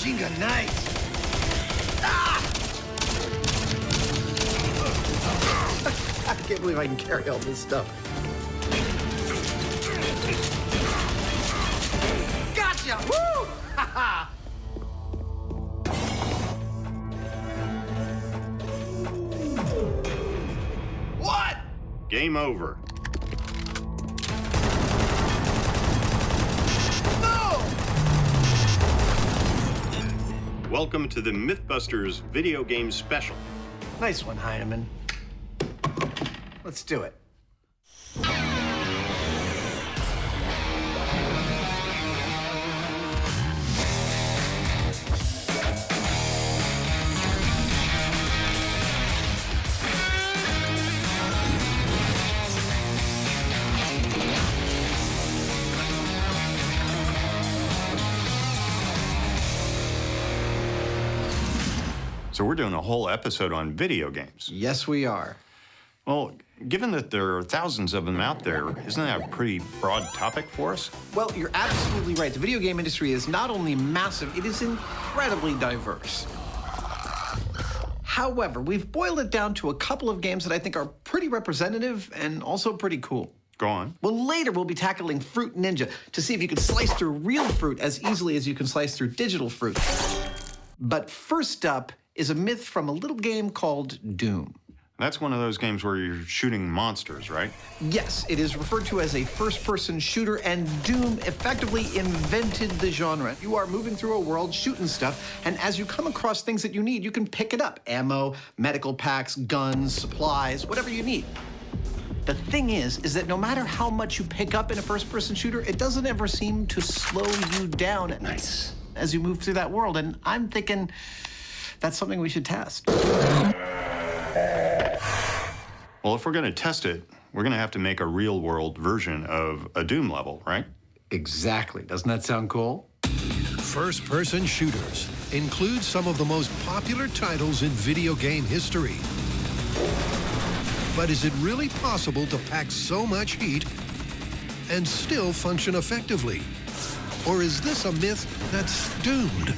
machine gun, nice. Ah! I can't believe I can carry all this stuff. Gotcha! Woo! Ha ha! What? Game over. No! Welcome to the Mythbusters video game special. Nice one, Hyneman. Let's do it. So we're doing a whole episode on video games. Yes, we are. Well, given that there are thousands of them out there, isn't that a pretty broad topic for us? Well, you're absolutely right. The video game industry is not only massive, it is incredibly diverse. However, we've boiled it down to a couple of games that I think are pretty representative and also pretty cool. Go on. Well, later we'll be tackling Fruit Ninja to see if you can slice through real fruit as easily as you can slice through digital fruit. But first up is a myth from a little game called Doom. That's one of those games where you're shooting monsters, right? Yes, it is referred to as a first-person shooter, and Doom effectively invented the genre. You are moving through a world shooting stuff, and as you come across things that you need, you can pick it up. Ammo, medical packs, guns, supplies, whatever you need. The thing is that no matter how much you pick up in a first-person shooter, it doesn't ever seem to slow you down as you move through that world, and I'm thinking that's something we should test. Well, if we're going to test it, we're going to have to make a real-world version of a Doom level, right? Exactly. Doesn't that sound cool? First-person shooters include some of the most popular titles in video game history. But is it really possible to pack so much heat and still function effectively? Or is this a myth that's doomed?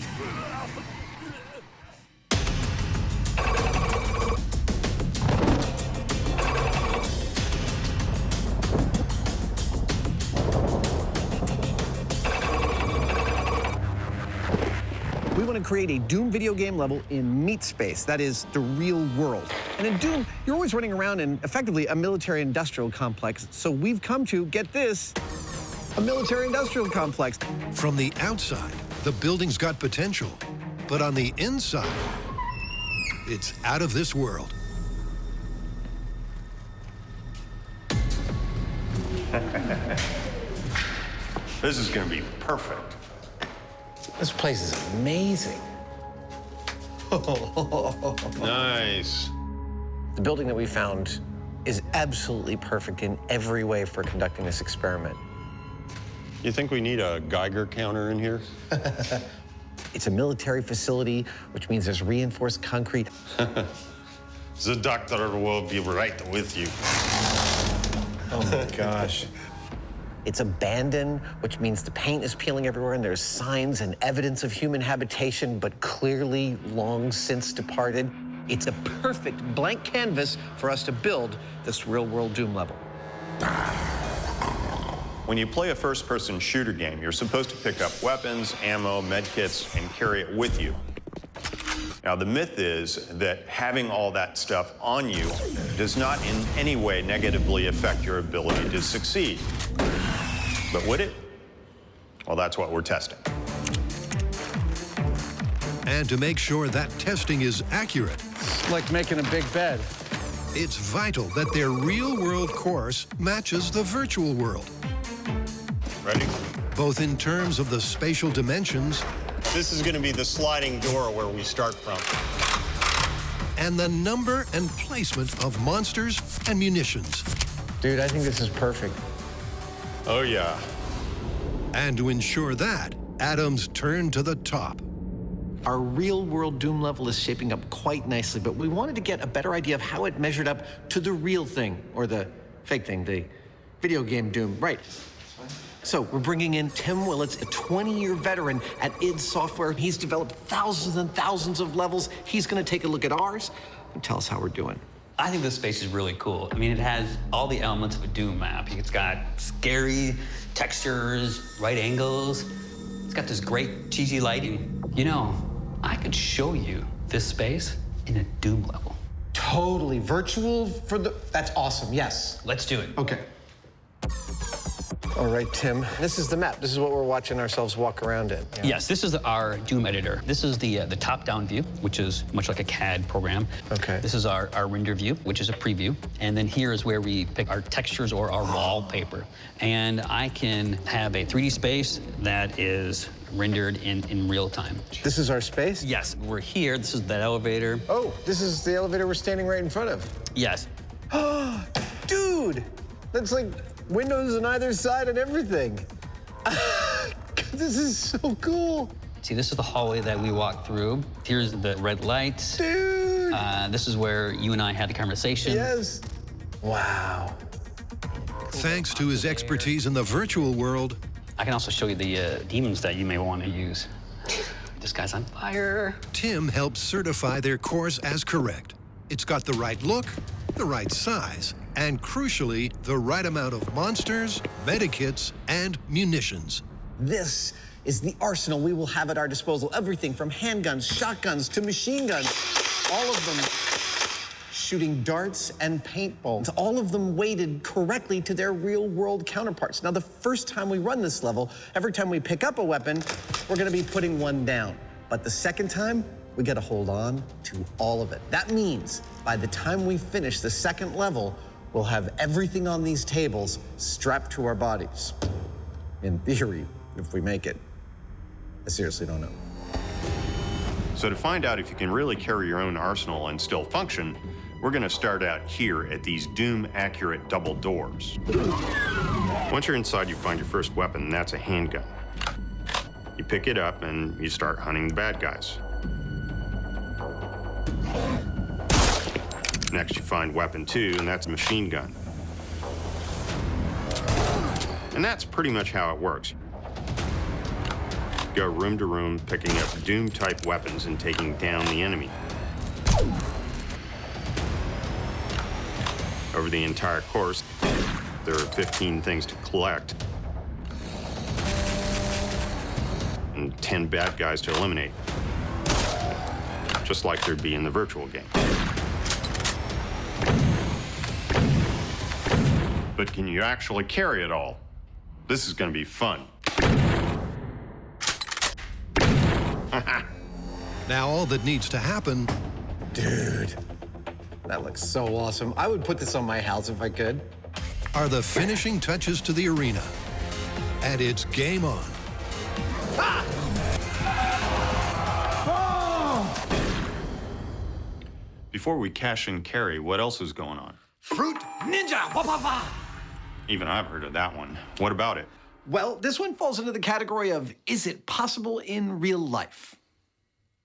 We want to create a Doom video game level in meat space, that is, the real world. And in Doom, you're always running around in, effectively, a military-industrial complex. So we've come to, get this, a military-industrial complex. From the outside, the building's got potential. But on the inside, it's out of this world. This is going to be perfect. This place is amazing. Nice. The building that we found is absolutely perfect in every way for conducting this experiment. You think we need a Geiger counter in here? It's a military facility, which means there's reinforced concrete. The doctor will be right with you. Oh my gosh. It's abandoned, which means the paint is peeling everywhere and there's signs and evidence of human habitation, but clearly long since departed. It's a perfect blank canvas for us to build this real-world Doom level. When you play a first-person shooter game, you're supposed to pick up weapons, ammo, medkits, and carry it with you. Now, the myth is that having all that stuff on you does not in any way negatively affect your ability to succeed. But would it? Well, that's what we're testing. And to make sure that testing is accurate, It's like making a big bed. it's vital that their real-world course matches the virtual world, Ready? both in terms of the spatial dimensions This is going to be the sliding door where we start from. and the number and placement of monsters and munitions. Dude, I think this is perfect. Oh, yeah. And to ensure that, Adam's turn to the top. Our real-world Doom level is shaping up quite nicely, but we wanted to get a better idea of how it measured up to the real thing, or the fake thing, the video game Doom. Right. So we're bringing in Tim Willits, a 20-year veteran at id Software. He's developed thousands and thousands of levels. He's going to take a look at ours and tell us how we're doing. I think this space is really cool. I mean, it has all the elements of a Doom map. It's got scary textures, right angles. It's got this great cheesy lighting. You know, I could show you this space in a Doom level. Totally. Virtual for the... That's awesome, yes. Let's do it. Okay. All right, Tim, this is the map. This is what we're watching ourselves walk around in. Yeah. Yes, this is our Doom editor. This is the top-down view, which is much like a CAD program. Okay. This is our render view, which is a preview. And then here is where we pick our textures or our wallpaper. And I can have a 3D space that is rendered in real time. This is our space? Yes, we're here. This is that elevator. Oh, this is the elevator we're standing right in front of. Yes. Dude, that's like windows on either side and everything. This is so cool. See, this is the hallway that we walked through. Here's the red lights. Dude. This is where you and I had the conversation. Yes. Wow. Thanks to his expertise in the virtual world, I can also show you the demons that you may want to use. This guy's on fire. Tim helps certify their course as correct. It's got the right look, the right size, and crucially, the right amount of monsters, medikits, and munitions. This is the arsenal we will have at our disposal. Everything from handguns, shotguns, to machine guns. All of them shooting darts and paintballs. All of them weighted correctly to their real-world counterparts. Now, the first time we run this level, every time we pick up a weapon, we're gonna be putting one down. But the second time, we gotta hold on to all of it. That means by the time we finish the second level, we'll have everything on these tables strapped to our bodies. In theory, if we make it. I seriously don't know. So to find out if you can really carry your own arsenal and still function, we're gonna start out here at these Doom-accurate double doors. Once you're inside, you find your first weapon, and that's a handgun. You pick it up and you start hunting the bad guys. Next, you find weapon 2, and that's a machine gun. And that's pretty much how it works. Go room to room, picking up Doom-type weapons and taking down the enemy. Over the entire course, there are 15 things to collect and 10 bad guys to eliminate, just like there'd be in the virtual game. But can you actually carry it all? This is gonna be fun. Now all that needs to happen, Dude, that looks so awesome. I would put this on my house if I could. are the finishing touches to the arena. And it's game on. Before we cash and carry, what else is going on? Fruit Ninja! Wah, wah, wah. Even I've heard of that one. What about it? Well, this one falls into the category of, is it possible in real life?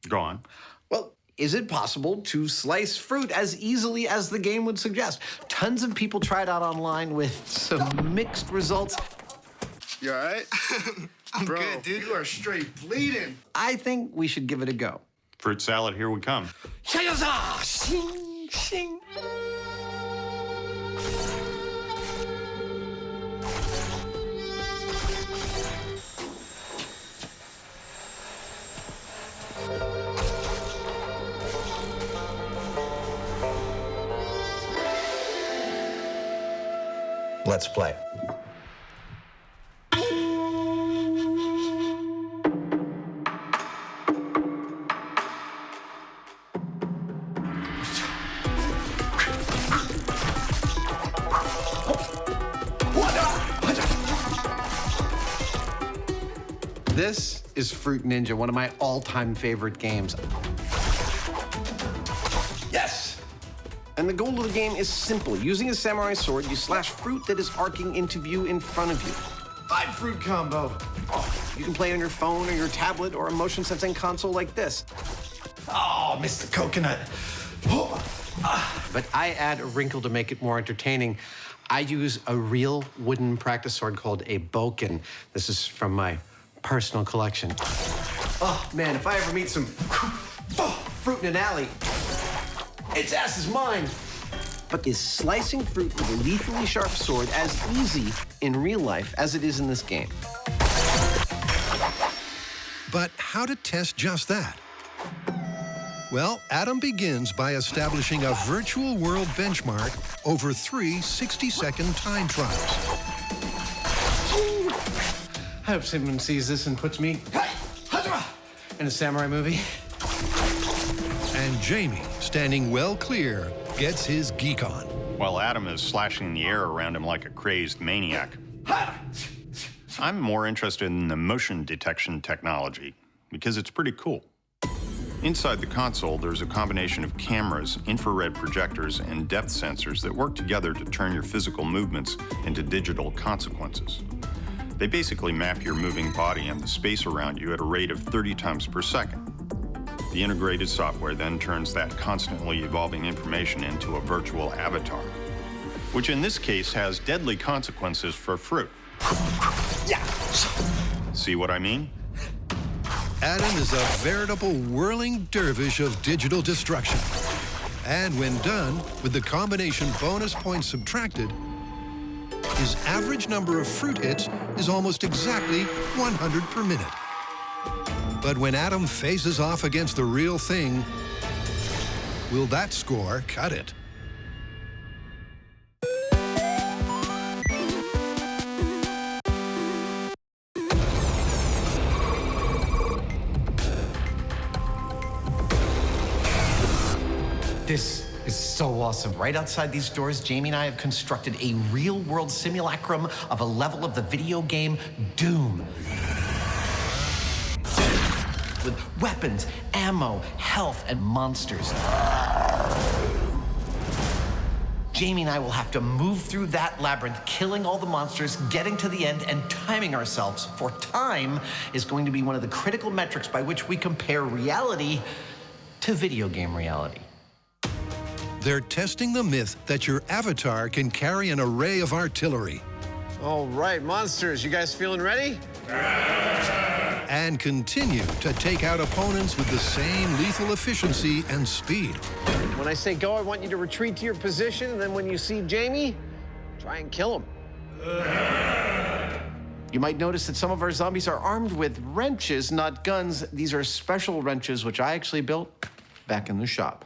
Go on. Well, is it possible to slice fruit as easily as the game would suggest? Tons of people tried out online with some mixed results. You all right? I'm good, dude. You are straight bleeding. I think we should give it a go. Fruit salad, here we come. Shing, shing. Let's play. This is Fruit Ninja, one of my all-time favorite games. Yes! And the goal of the game is simple. Using a samurai sword, you slash fruit that is arcing into view in front of you. 5 fruit combo. You can play on your phone or your tablet or a motion-sensing console like this. Oh, missed the coconut. Oh. but I add a wrinkle to make it more entertaining. I use a real wooden practice sword called a boken. This is from my personal collection. Oh, man, if I ever meet some fruit in an alley, its ass is mine. But is slicing fruit with a lethally sharp sword as easy in real life as it is in this game? But how to test just that? Well, Adam begins by establishing a virtual world benchmark over 3 60-second time trials. I hope someone sees this and puts me in a samurai movie. And Jamie, standing well clear, gets his geek on. While Adam is slashing the air around him like a crazed maniac, I'm more interested in the motion detection technology because it's pretty cool. Inside the console, there's a combination of cameras, infrared projectors, and depth sensors that work together to turn your physical movements into digital consequences. They basically map your moving body and the space around you at a rate of 30 times per second. The integrated software then turns that constantly evolving information into a virtual avatar, which in this case has deadly consequences for fruit. See what I mean? Adam is a veritable whirling dervish of digital destruction. And when done, with the combination bonus points subtracted, his average number of fruit hits is almost exactly 100 per minute. But when Adam faces off against the real thing, will that score cut it? This is so awesome. Right outside these doors, Jamie and I have constructed a real-world simulacrum of a level of the video game Doom. With weapons, ammo, health, and monsters. Jamie and I will have to move through that labyrinth, killing all the monsters, getting to the end, and timing ourselves. For time is going to be one of the critical metrics by which we compare reality to video game reality. They're testing the myth that your avatar can carry an array of artillery. All right, monsters, you guys feeling ready? And continue to take out opponents with the same lethal efficiency and speed. When I say go, I want you to retreat to your position, and then when you see Jamie, try and kill him. You might notice that some of our zombies are armed with wrenches, not guns. These are special wrenches, which I actually built back in the shop.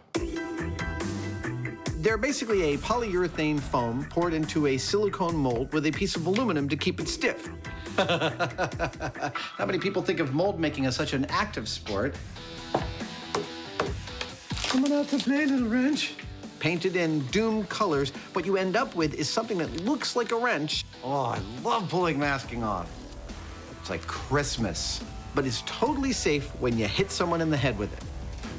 They're basically a polyurethane foam poured into a silicone mold with a piece of aluminum to keep it stiff. Not many people think of mold making as such an active sport. Coming out to play, little wrench. Painted in Doom colors, what you end up with is something that looks like a wrench. Oh, I love pulling masking off. It's like Christmas, but it's totally safe when you hit someone in the head with it.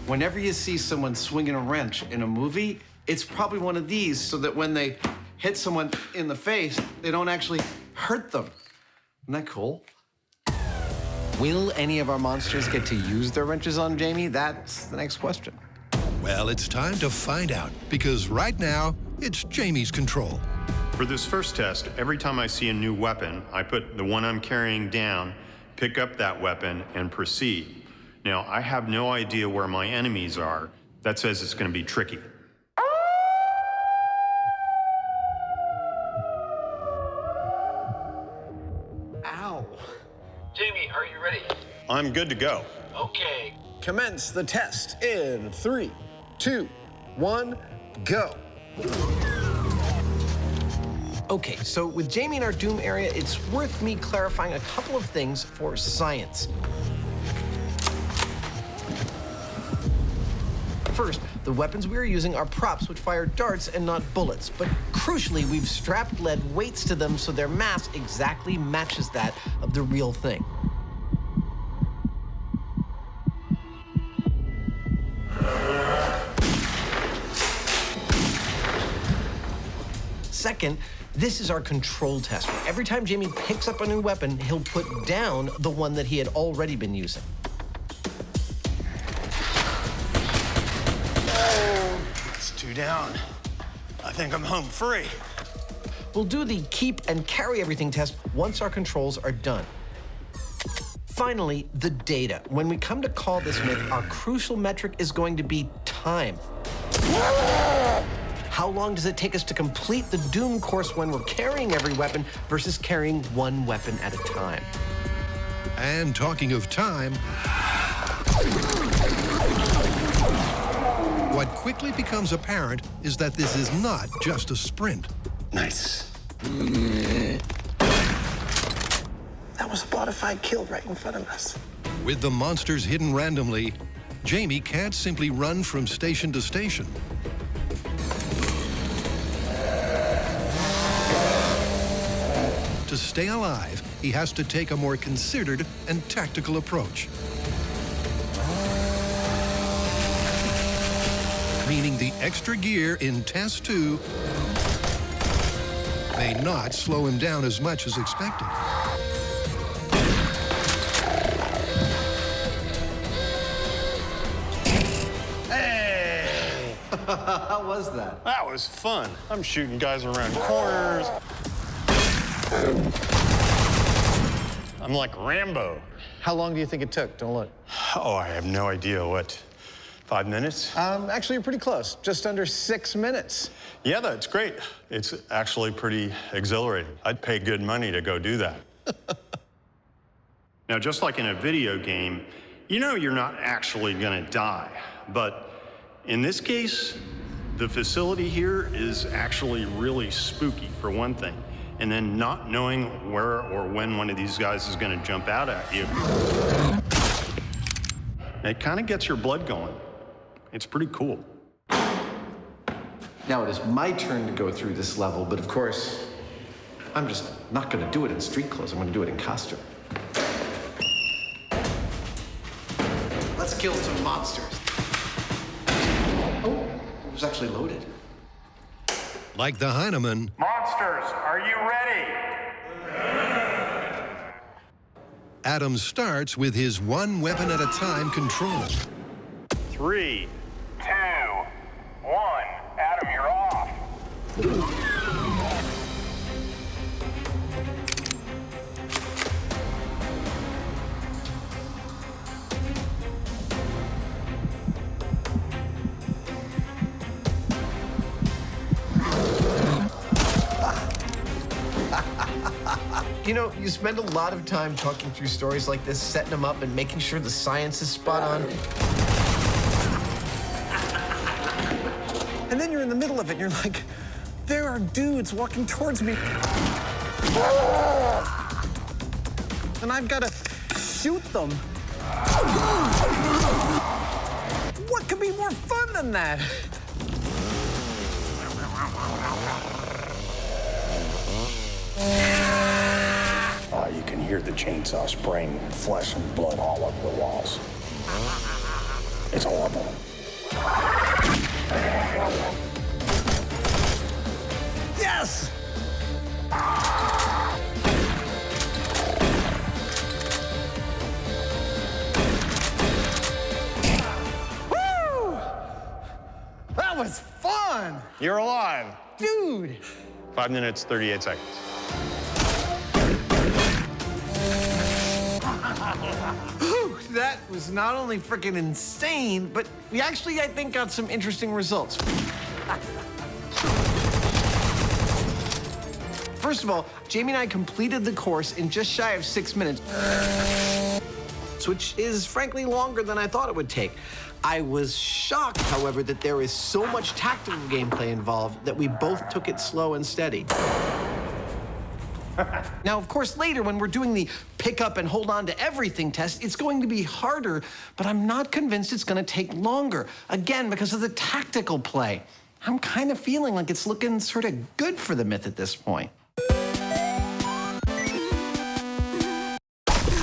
Whenever you see someone swinging a wrench in a movie, it's probably one of these so that when they hit someone in the face, they don't actually hurt them. Isn't that cool? Will any of our monsters get to use their wrenches on Jamie? That's the next question. Well, it's time to find out, because right now, it's Jamie's control. For this first test, every time I see a new weapon, I put the one I'm carrying down, pick up that weapon, and proceed. Now, I have no idea where my enemies are. That says it's going to be tricky. Ow. Jamie, are you ready? I'm good to go. Okay. Commence the test in 3, 2, 1, go. Okay, so with Jamie in our Doom area, it's worth me clarifying a couple of things for science. First, the weapons we are using are props which fire darts and not bullets. But crucially, we've strapped lead weights to them so their mass exactly matches that of the real thing. Second, this is our control test. Every time Jamie picks up a new weapon, he'll put down the one that he had already been using. It's 2 down. think I'm home free. We'll do the keep and carry everything test once our controls are done. Finally, the data. When we come to call this myth, our crucial metric is going to be time. How long does it take us to complete the Doom course when we're carrying every weapon versus carrying one weapon at a time? And talking of time, what quickly becomes apparent is that this is not just a sprint. Nice. That was a bona fide kill right in front of us. With the monsters hidden randomly, Jamie can't simply run from station to station. To stay alive, he has to take a more considered and tactical approach. Meaning the extra gear in Test 2 may not slow him down as much as expected. Hey! How was that? That was fun. I'm shooting guys around corners. I'm like Rambo. How long do you think it took? Don't look. Oh, I have no idea. What, 5 minutes? Actually, you're pretty close. Just under 6 minutes. Yeah, that's great. It's actually pretty exhilarating. I'd pay good money to go do that. Now, just like in a video game, you know you're not actually gonna die. But in this case, the facility here is actually really spooky, for one thing. And then not knowing where or when one of these guys is gonna jump out at you, it kind of gets your blood going. It's pretty cool. Now it is my turn to go through this level, but of course, I'm just not gonna do it in street clothes. I'm gonna do it in costume. Let's kill some monsters. Oh, it was actually loaded. Like the Hyneman, Monsters, are you ready? Adam starts with his one weapon at a time control. 3, 2, 1. Adam, you're off. You know, you spend a lot of time talking through stories like this, setting them up and making sure the science is spot on. And then you're in the middle of it, and you're like, there are dudes walking towards me. And I've got to shoot them. What could be more fun than that? You can hear the chainsaw spraying flesh and blood all over the walls. It's horrible. Yes! Woo! That was fun! You're alive. Dude! 5 minutes, 38 seconds. That was not only freaking insane, but we actually, I think, got some interesting results. First of all, Jamie and I completed the course in just shy of 6 minutes, which is frankly longer than I thought it would take. I was shocked, however, that there is so much tactical gameplay involved that we both took it slow and steady. Now, of course, later when we're doing the pick up and hold on to everything test, it's going to be harder, but I'm not convinced it's going to take longer. Again, because of the tactical play. I'm kind of feeling like it's looking sort of good for the myth at this point.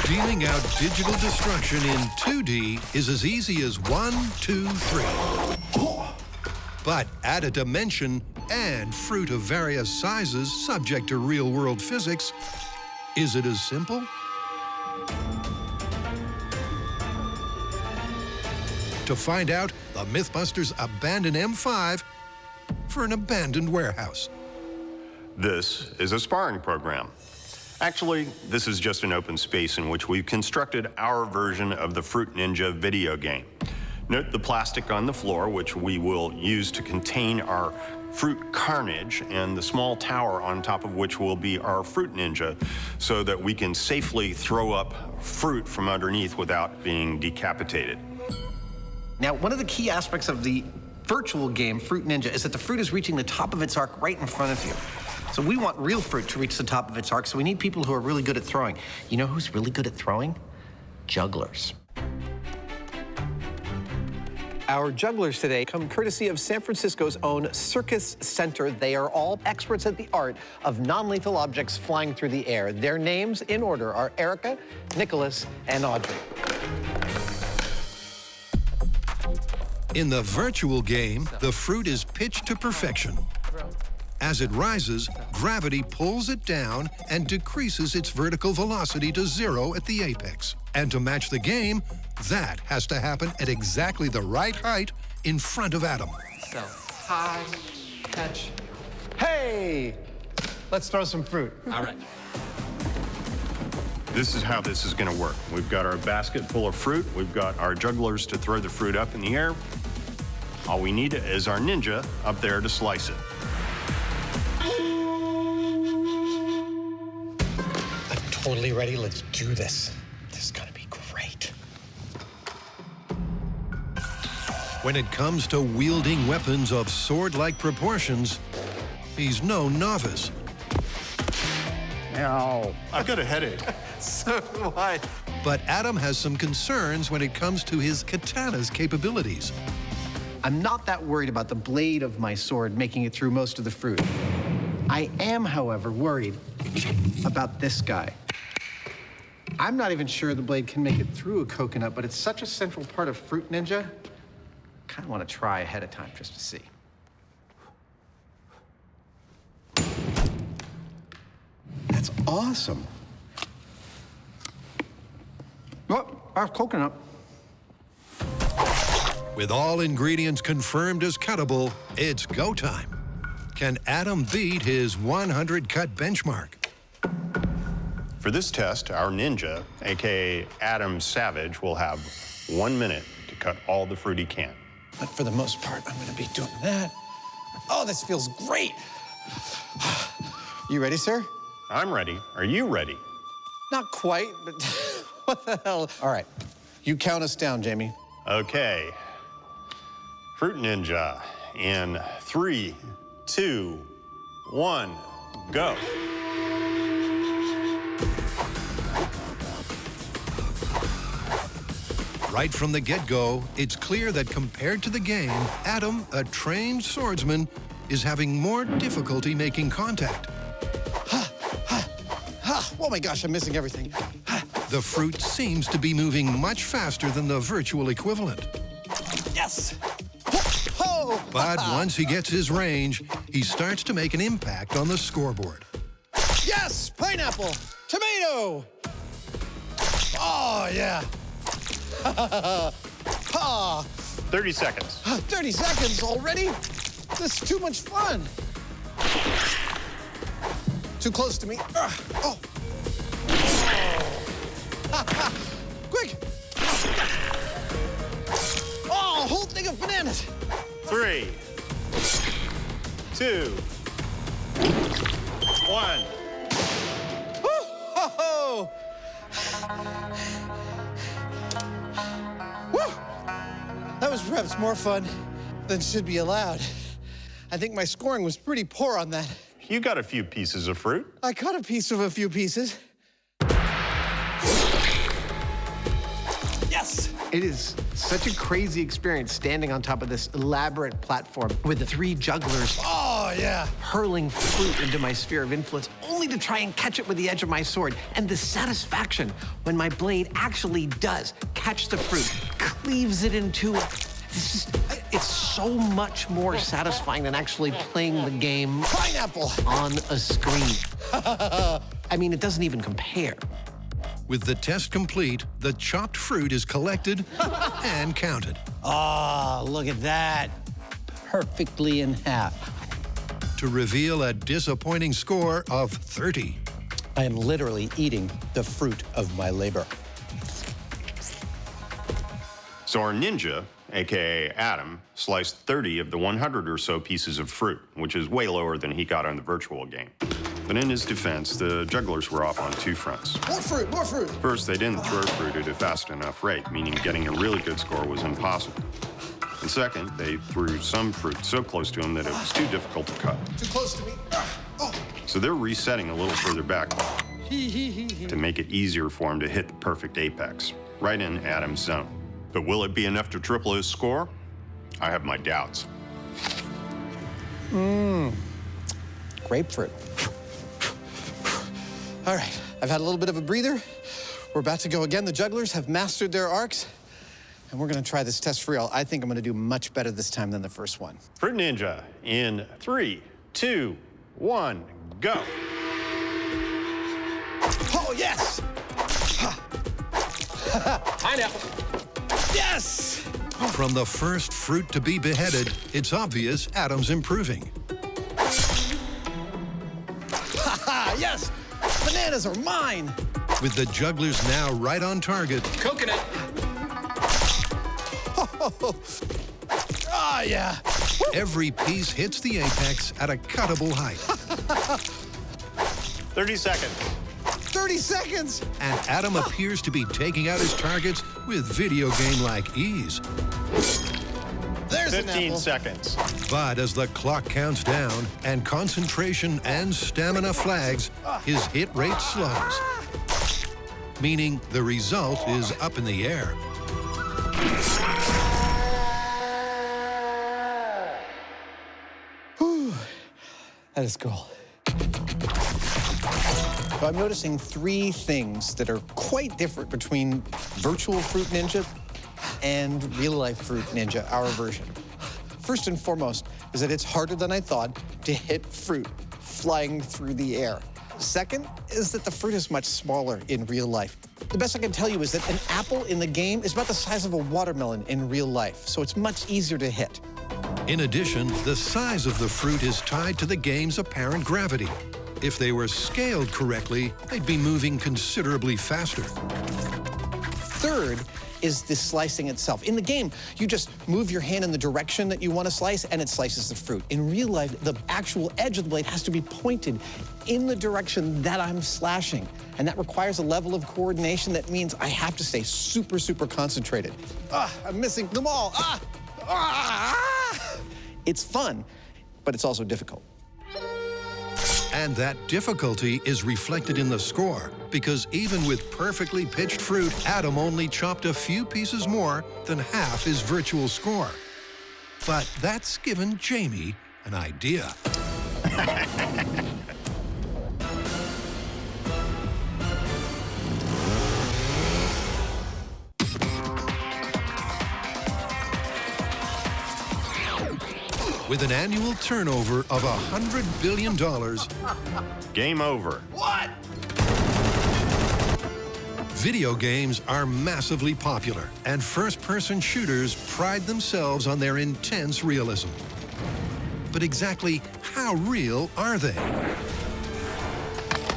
Dealing out digital destruction in 2D is as easy as 1, 2, 3. But add a dimension and fruit of various sizes subject to real-world physics. Is it as simple? To find out, the Mythbusters abandon M5 for for an abandoned warehouse. This is a sparring program. Actually, this is just an open space in which we've constructed our version of the Fruit Ninja video game. Note the plastic on the floor, which we will use to contain our fruit carnage, and the small tower on top of which will be our Fruit Ninja, so that we can safely throw up fruit from underneath without being decapitated. Now, one of the key aspects of the virtual game, Fruit Ninja, is that the fruit is reaching the top of its arc right in front of you. So we want real fruit to reach the top of its arc, so we need people who are really good at throwing. You know who's really good at throwing? Jugglers. Our jugglers today come courtesy of San Francisco's own Circus Center. They are all experts at the art of non-lethal objects flying through the air. Their names in order are Erica, Nicholas, and Audrey. In the virtual game, the fruit is pitched to perfection. As it rises, gravity pulls it down and decreases its vertical velocity to 0 at the apex. And to match the game, that has to happen at exactly the right height in front of Adam. So, high, catch. Hey! Let's throw some fruit. All right. This is how this is going to work. We've got our basket full of fruit. We've got our jugglers to throw the fruit up in the air. All we need is our ninja up there to slice it. I'm totally ready. Let's do this. This is gonna be great. When it comes to wielding weapons of sword-like proportions, he's no novice. Ow. I've got a headache. So do I. But Adam has some concerns when it comes to his katana's capabilities. I'm not that worried about the blade of my sword making it through most of the fruit. I am, however, worried about this guy. I'm not even sure the blade can make it through a coconut, but it's such a central part of Fruit Ninja. I kind of want to try ahead of time just to see. That's awesome. Oh, our coconut. With all ingredients confirmed as cuttable, it's go time. Can Adam beat his 100 cut benchmark? For this test, our ninja, aka Adam Savage, will have 1 minute to cut all the fruit he can. But for the most part, I'm gonna be doing that. Oh, this feels great. You ready, sir? I'm ready. Are you ready? Not quite, but what the hell? All right, you count us down, Jamie. Okay. Fruit Ninja in 3, 2, 1, go. Right from the get-go, it's clear that compared to the game, Adam, a trained swordsman, is having more difficulty making contact. Oh my gosh, I'm missing everything. The fruit seems to be moving much faster than the virtual equivalent. Yes! Oh! But once he gets his range, he starts to make an impact on the scoreboard. Yes! Pineapple! Tomato! Oh, yeah. 30 seconds. 30 seconds already? This is too much fun. Too close to me. Oh. Quick! Oh, a whole thing of bananas. 3, 2, 1. Oh! Woo! That was perhaps more fun than should be allowed. I think my scoring was pretty poor on that. You got a few pieces of fruit. I cut a piece of a few pieces. Yes! It is such a crazy experience standing on top of this elaborate platform with the 3 jugglers Oh, yeah. hurling fruit into my sphere of influence, only to try and catch it with the edge of my sword. And the satisfaction when my blade actually does catch the fruit, cleaves it in two. It's so much more satisfying than actually playing the game Pineapple! on a screen. I mean, it doesn't even compare. With the test complete, the chopped fruit is collected and counted. Oh, look at that. Perfectly in half. to reveal a disappointing score of 30. I am literally eating the fruit of my labor. So our ninja, AKA Adam, sliced 30 of the 100 or so pieces of fruit, which is way lower than he got on the virtual game. But in his defense, the jugglers were off on two fronts. More fruit, more fruit. First, they didn't throw fruit at a fast enough rate, meaning getting a really good score was impossible. And second, they threw some fruit so close to him that it was too difficult to cut. Too close to me. Oh. So they're resetting a little further back to make it easier for him to hit the perfect apex, right in Adam's zone. But will it be enough to triple his score? I have my doubts. Grapefruit. All right, I've had a little bit of a breather. We're about to go again. The jugglers have mastered their arcs, and we're gonna try this test for real. I think I'm gonna do much better this time than the first one. Fruit Ninja in 3, 2, 1, go. Oh, yes! Pineapple. Yes! From the first fruit to be beheaded, it's obvious Adam's improving. Haha, yes! Bananas are mine! With the jugglers now right on target, Coconut. Ah, yeah! every piece hits the apex at a cuttable height. 30 seconds. 30 seconds! And Adam appears to be taking out his targets with video game-like ease. There's an 15 apple. seconds. But as the clock counts down and concentration and stamina flags, his hit rate slows. Meaning the result is up in the air. Whew. That is cool. So I'm noticing three things that are quite different between virtual Fruit Ninja and real-life Fruit Ninja, our version. First and foremost is that it's harder than I thought to hit fruit flying through the air. Second is that the fruit is much smaller in real life. The best I can tell you is that an apple in the game is about the size of a watermelon in real life, so it's much easier to hit. In addition, the size of the fruit is tied to the game's apparent gravity. If they were scaled correctly, they'd be moving considerably faster. Third is the slicing itself. In the game, you just move your hand in the direction that you want to slice, and it slices the fruit. In real life, the actual edge of the blade has to be pointed in the direction that I'm slashing, and that requires a level of coordination that means I have to stay super, super concentrated. I'm missing them all. It's fun, but it's also difficult. And that difficulty is reflected in the score, because even with perfectly pitched fruit, Adam only chopped a few pieces more than half his virtual score. But that's given Jamie an idea. With an annual turnover of $100 billion, Game over. What? video games are massively popular, and first-person shooters pride themselves on their intense realism. But exactly how real are they?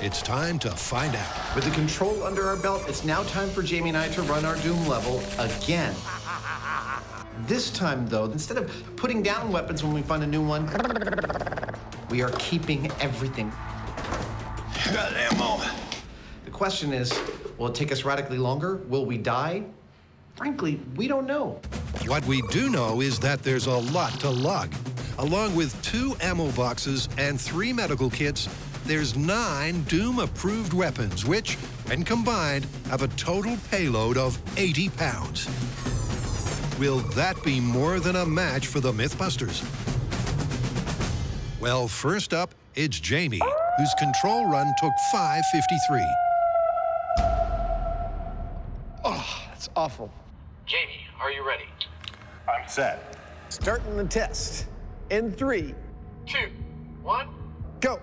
It's time to find out. With the control under our belt, it's now time for Jamie and I to run our Doom level again. This time, though, instead of putting down weapons when we find a new one, we are keeping everything. Got ammo. The question is, will it take us radically longer? Will we die? Frankly, we don't know. What we do know is that there's a lot to lug. Along with 2 ammo boxes and 3 medical kits, there's 9 Doom-approved weapons, which, when combined, have a total payload of 80 pounds. Will that be more than a match for the Mythbusters? Well, first up, it's Jamie, whose control run took 5:53. Oh, that's awful. Jamie, are you ready? I'm set. Starting the test. In 3, 2, 1. go.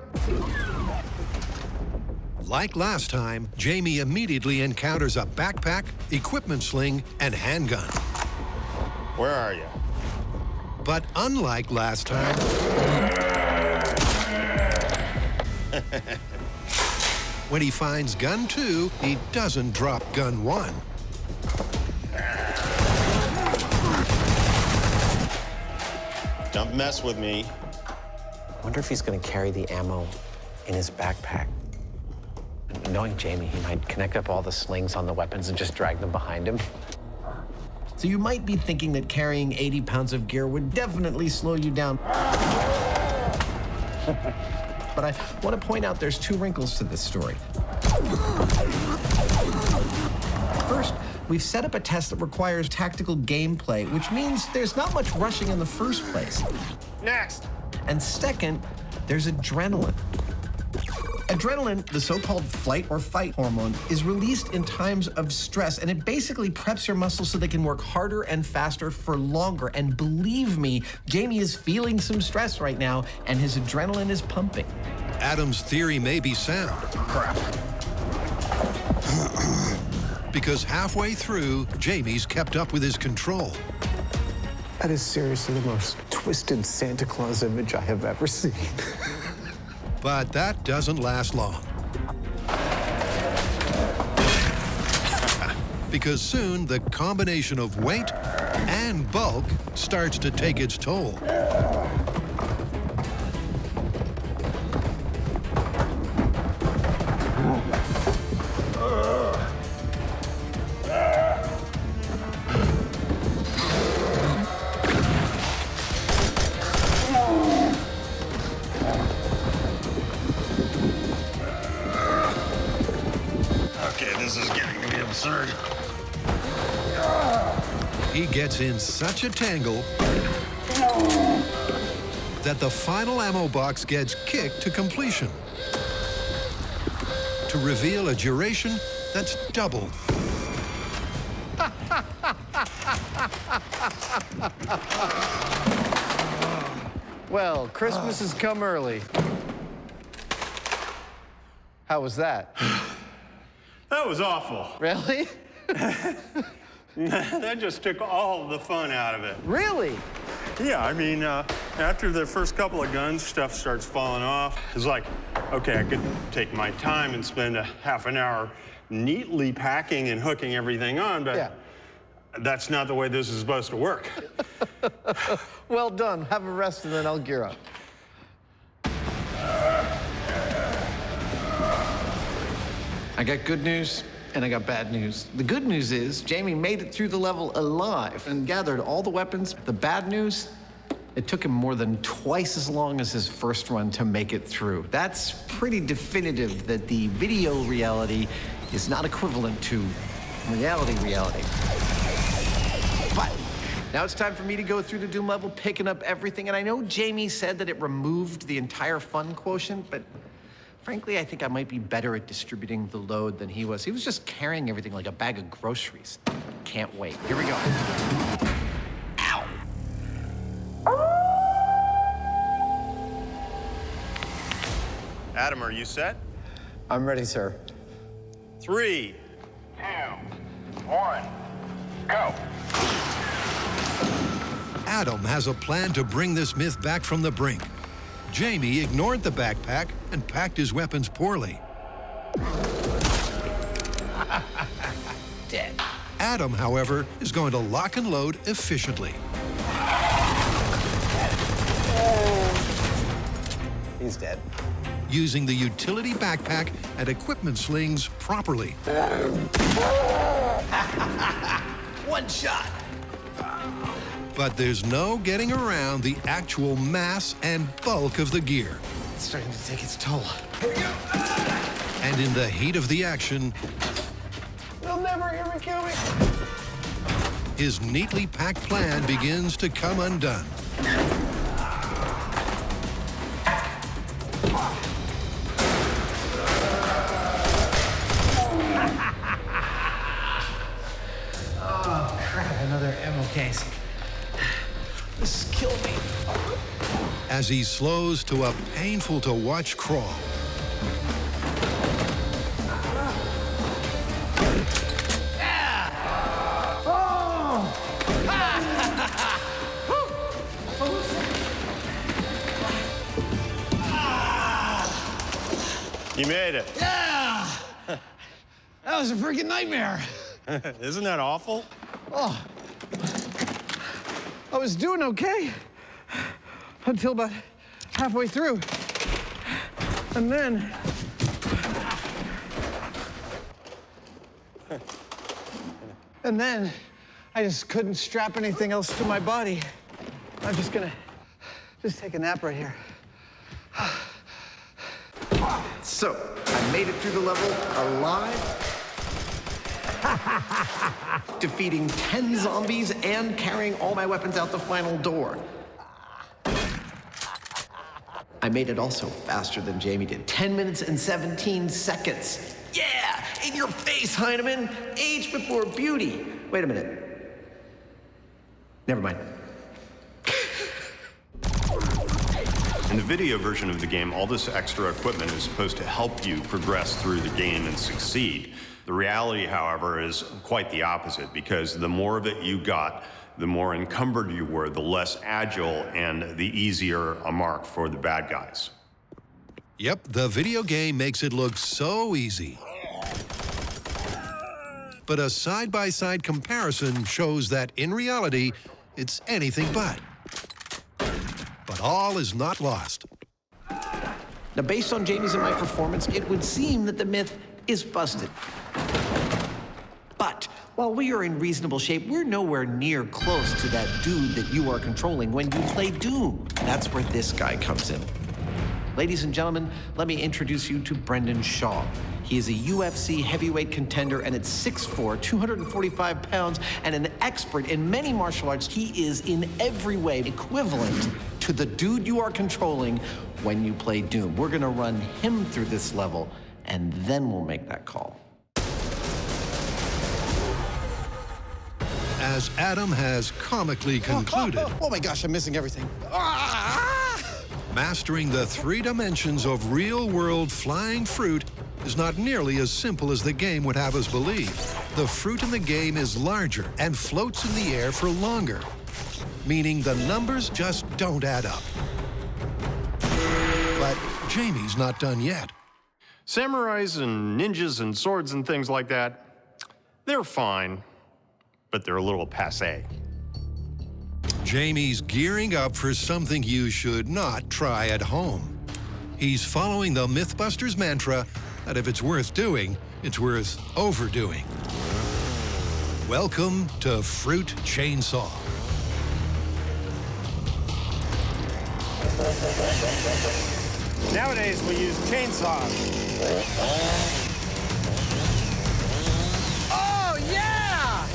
Like last time, Jamie immediately encounters a backpack, equipment sling, and handgun. Where are you? But unlike last time, When he finds gun 2, he doesn't drop gun 1. Don't mess with me. I wonder if he's going to carry the ammo in his backpack. Knowing Jamie, he might connect up all the slings on the weapons and just drag them behind him. So you might be thinking that carrying 80 pounds of gear would definitely slow you down. But I want to point out there's 2 wrinkles to this story. First, we've set up a test that requires tactical gameplay, which means there's not much rushing in the first place. Next. And second, there's adrenaline. Adrenaline, the so-called flight or fight hormone, is released in times of stress, and it basically preps your muscles so they can work harder and faster for longer. And believe me, Jamie is feeling some stress right now, and his adrenaline is pumping. Adam's theory may be sound. Crap. Because halfway through, Jamie's kept up with his control. That is seriously the most twisted Santa Claus image I have ever seen. But that doesn't last long. Because soon, the combination of weight and bulk starts to take its toll. He gets in such a tangle that the final ammo box gets kicked to completion to reveal a duration that's double. Well, Christmas has come early. How was that? That was awful. Really? That just took all the fun out of it. Really? Yeah, I mean, after the first couple of guns, stuff starts falling off. It's like, okay, I could take my time and spend a half an hour neatly packing and hooking everything on, but Yeah. that's not the way this is supposed to work. Well done. Have a rest and then I'll gear up. I got good news and I got bad news. The good news is Jamie made it through the level alive and gathered all the weapons. The bad news, it took him more than twice as long as his first run to make it through. That's pretty definitive that the video reality is not equivalent to reality. But now it's time for me to go through the Doom level, picking up everything. And I know Jamie said that it removed the entire fun quotient, but frankly, I think I might be better at distributing the load than he was. He was just carrying everything like a bag of groceries. Can't wait. Here we go. Ow! Adam, are you set? I'm ready, sir. 3, 2, 1, go. Adam has a plan to bring this myth back from the brink. Jamie ignored the backpack and packed his weapons poorly. Dead. Adam, however, is going to lock and load efficiently. He's dead. Using the utility backpack and equipment slings properly. One shot. But there's no getting around the actual mass and bulk of the gear. It's starting to take its toll. And in the heat of the action, They'll never hear me coming. his neatly packed plan begins to come undone. Oh, crap, another ammo case. This has killed me. As he slows to a painful-to-watch crawl. you made it. Yeah! That was a freaking nightmare. Isn't that awful? Oh, I was doing okay until about halfway through. And then, I just couldn't strap anything else to my body. I'm just gonna take a nap right here. So, I made it through the level alive, defeating 10 zombies and carrying all my weapons out the final door. I made it also faster than Jamie did. 10 minutes and 17 seconds. Yeah! In your face, Hyneman! Age before beauty. Wait a minute. Never mind. In the video version of the game, all this extra equipment is supposed to help you progress through the game and succeed. The reality, however, is quite the opposite, because the more of it you got, the more encumbered you were, the less agile and the easier a mark for the bad guys. Yep, the video game makes it look so easy. But a side-by-side comparison shows that in reality, it's anything but. But all is not lost. Now, based on Jamie's and my performance, it would seem that the myth is busted. But while we are in reasonable shape, we're nowhere near close to that dude that you are controlling when you play Doom. That's where this guy comes in. Ladies and gentlemen, let me introduce you to Brendan Shaw. He is a UFC heavyweight contender, and at 6'4", 245 pounds, and an expert in many martial arts. He is in every way equivalent to the dude you are controlling when you play Doom. We're gonna run him through this level, and then we'll make that call. As Adam has comically concluded, Oh my gosh, I'm missing everything. mastering the 3 dimensions of real-world flying fruit is not nearly as simple as the game would have us believe. The fruit in the game is larger and floats in the air for longer, meaning the numbers just don't add up. But Jamie's not done yet. Samurais and ninjas and swords and things like that, they're fine, but they're a little passé. Jamie's gearing up for something you should not try at home. He's following the Mythbusters mantra that if it's worth doing, it's worth overdoing. Welcome to Fruit Chainsaw. Nowadays, we use chainsaws. Oh, yeah!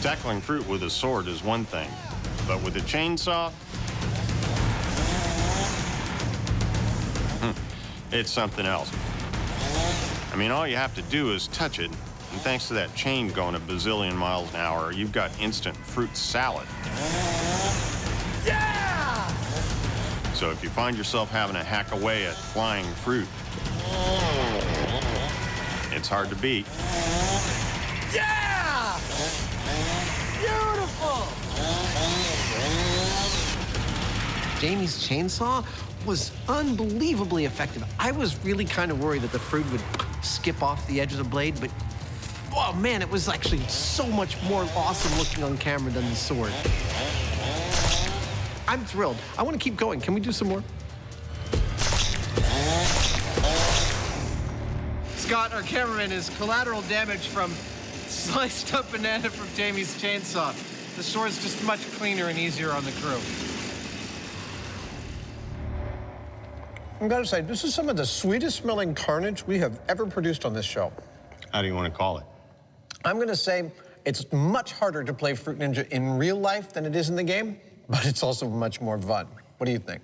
Tackling fruit with a sword is one thing, but with a chainsaw, it's something else. I mean, all you have to do is touch it, and thanks to that chain going a bazillion miles an hour, you've got instant fruit salad. Yeah! So if you find yourself having to hack away at flying fruit, it's hard to beat. Yeah! Beautiful! Jamie's chainsaw was unbelievably effective. I was really kind of worried that the fruit would skip off the edge of the blade, but oh man, it was actually so much more awesome looking on camera than the sword. I'm thrilled. I want to keep going. Can we do some more? Scott, our cameraman, is collateral damage from sliced up banana from Jamie's chainsaw. The sword's just much cleaner and easier on the crew. I gotta say, this is some of the sweetest smelling carnage we have ever produced on this show. How do you want to call it? I'm gonna say it's much harder to play Fruit Ninja in real life than it is in the game, but it's also much more fun. What do you think?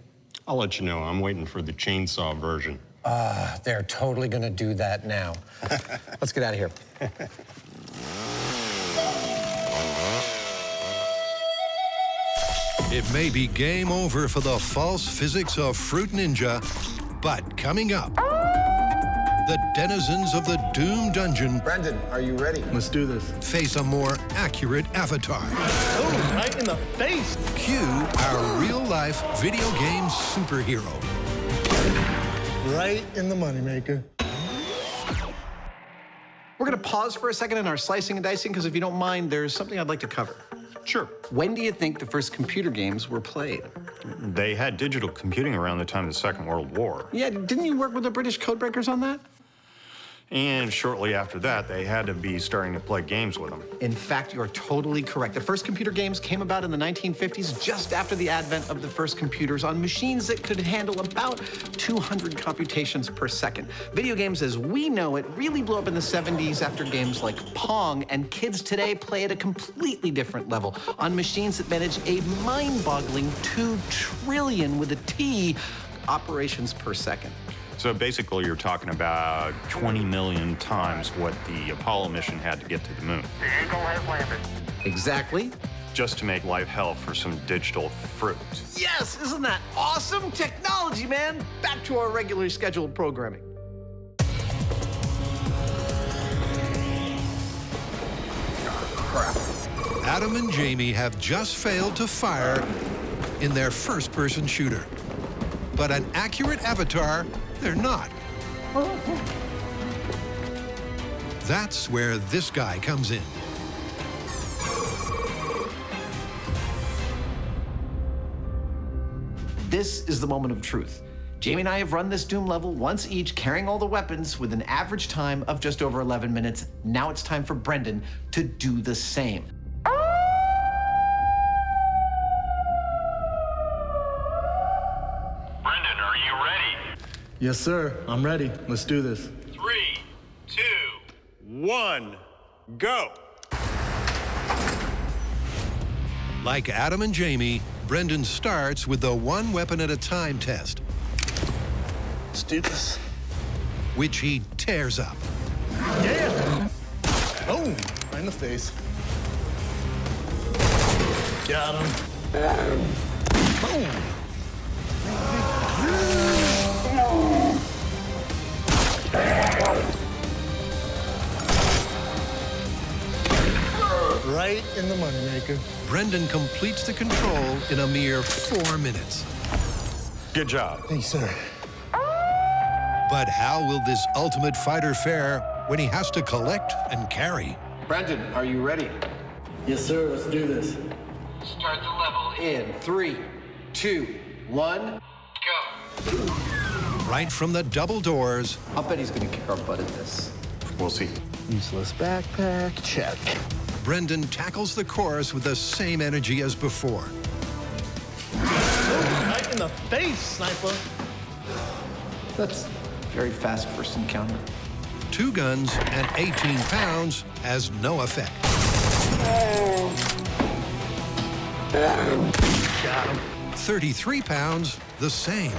I'll let you know. I'm waiting for the chainsaw version. They're totally gonna do that now. Let's get out of here. It may be game over for the false physics of Fruit Ninja, but coming up, the denizens of the Doom Dungeon Brendan, are you ready? Let's do this. face a more accurate avatar. Oh, right in the face. Cue our real-life video game superhero. Right in the moneymaker. We're gonna pause for a second in our slicing and dicing, because if you don't mind, there's something I'd like to cover. Sure. When do you think the first computer games were played? They had digital computing around the time of the Second World War. Yeah, didn't you work with the British codebreakers on that? And shortly after that, they had to be starting to play games with them. In fact, you're totally correct. The first computer games came about in the 1950s, just after the advent of the first computers, on machines that could handle about 200 computations per second. Video games as we know it really blew up in the 70s after games like Pong, and kids today play at a completely different level on machines that manage a mind-boggling 2 trillion with a T operations per second. So basically, you're talking about 20 million times what the Apollo mission had to get to the moon. The Eagle has landed. Exactly. Just to make life hell for some digital fruit. Yes, isn't that awesome technology, man? Back to our regularly scheduled programming. Adam and Jamie have just failed to fire in their first-person shooter. But an accurate avatar, they're not. That's where this guy comes in. This is the moment of truth. Jamie and I have run this Doom level once each, carrying all the weapons with an average time of just over 11 minutes. Now it's time for Brendan to do the same. Brendan, are you ready? Yes, sir. I'm ready. Let's do this. 3, 2. 1, go! Like Adam and Jamie, Brendan starts with the one weapon at a time test, Let's do this. which he tears up. Yeah! Oh, right in the face. Got him. Boom! Right in the moneymaker. Brendan completes the control in a mere 4 minutes. Good job. Thanks, sir. But how will this ultimate fighter fare when he has to collect and carry? Brendan, are you ready? Yes, sir. Let's do this. Start the level. In 3, 2, 1, Go. Right from the double doors, I'll bet he's gonna kick our butt at this. We'll see. Useless backpack. Check. Brendan tackles the course with the same energy as before. Right in the face, sniper. That's very fast first encounter. 2 guns and 18 pounds has no effect. Got him. 33 pounds, the same.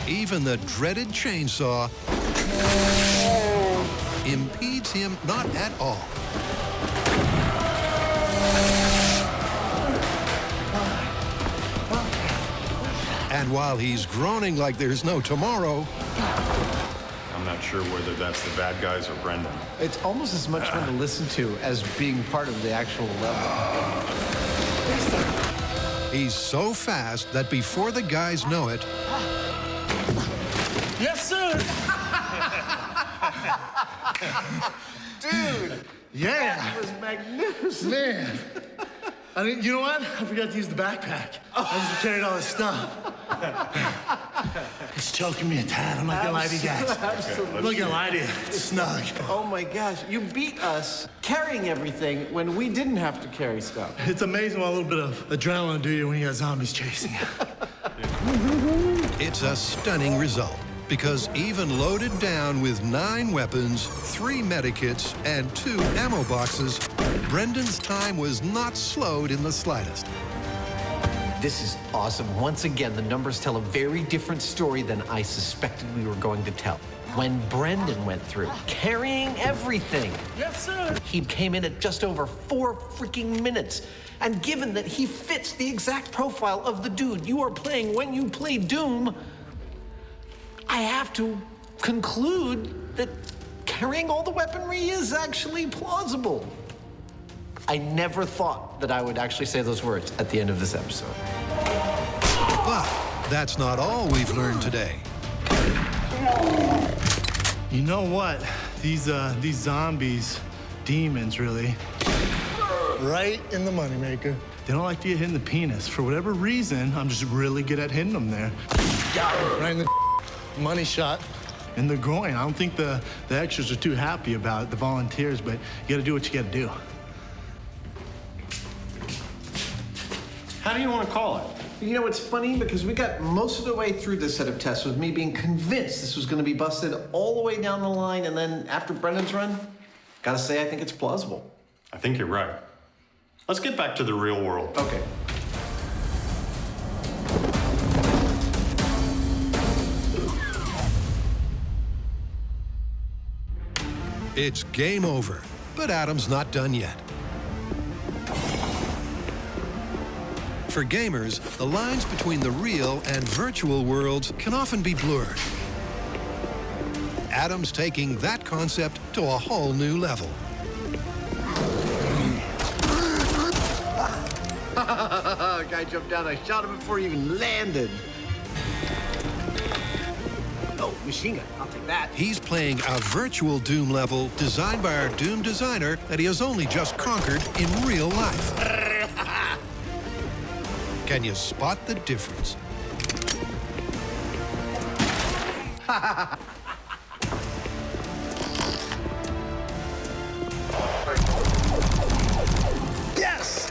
Even the dreaded chainsaw impedes him not at all. And while he's groaning like there's no tomorrow, I'm not sure whether that's the bad guys or Brendan. It's almost as much fun to listen to as being part of the actual level. he's so fast that before the guys know it, Yes, sir. Dude, Yeah. that was magnificent. Man. I mean, you know what? I forgot to use the backpack. I just carried all this stuff. It's choking me a tad. I'm not gonna lie to you guys. Absolutely. I'm not gonna lie to you. It's snug. Oh my gosh, you beat us carrying everything when we didn't have to carry stuff. It's amazing what a little bit of adrenaline do you when you got zombies chasing you. it's a stunning result. Because even loaded down with 9 weapons, 3 medikits, and 2 ammo boxes, Brendan's time was not slowed in the slightest. This is awesome. Once again, the numbers tell a very different story than I suspected we were going to tell. When Brendan went through, carrying everything, Yes, sir. he came in at just over 4 freaking minutes. And given that he fits the exact profile of the dude you are playing when you play Doom, I have to conclude that carrying all the weaponry is actually plausible. I never thought that I would actually say those words at the end of this episode. But that's not all we've learned today. You know what? These zombies, demons, really. Right in the moneymaker. They don't like to get hit in the penis. For whatever reason, I'm just really good at hitting them there. Right in the money shot. In the groin. I don't think the extras are too happy about it, the volunteers, but you gotta do what you gotta do. How do you want to call it? You know, it's funny because we got most of the way through this set of tests with me being convinced this was going to be busted all the way down the line, and then after Brendan's run, gotta say I think it's plausible. I think you're right. Let's get back to the real world. Okay. It's game over, but Adam's not done yet. For gamers, the lines between the real and virtual worlds can often be blurred. Adam's taking that concept to a whole new level. Guy jumped down, I shot him before he even landed. Oh, machine gun, I'll take that. He's playing a virtual Doom level designed by our Doom designer that he has only just conquered in real life. Can you spot the difference? Yes!